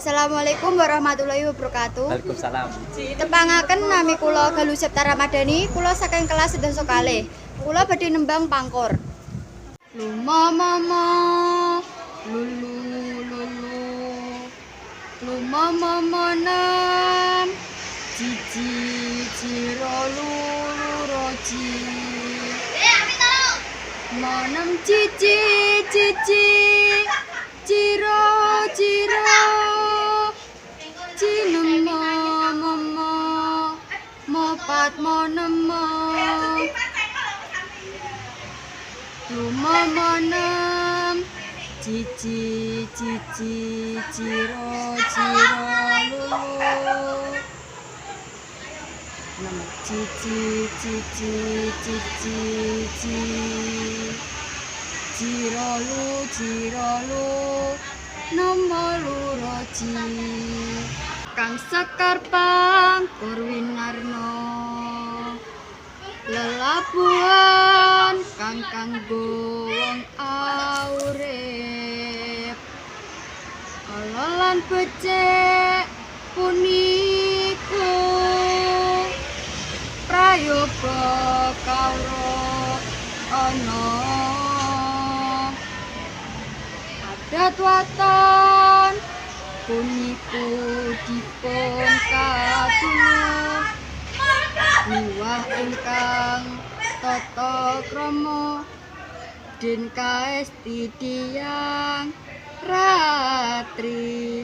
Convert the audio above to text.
Assalamualaikum warahmatullahi wabarakatuh. Waalaikumsalam. Tepangaken nami kula Galuh Septa Ramadhani, kula saking kelas sedasa kalih. Kula badhe nembang pangkur. Lumamama lulu lulu lumamama nam cici ciro lulu roji manam cici cici ciro ciro cinema mama mopat monema lumamanam cici cici ciro ciro lulu nama cici cici cici cici cirolu nama luroci Kang Sekar Pangkur Winarno lelabuhan kang wong urip alalan becik puniku prayoga kawruh ana adat waton puniku dipun katuluh miwah ingkang tata krama den kaesti tiyang ratri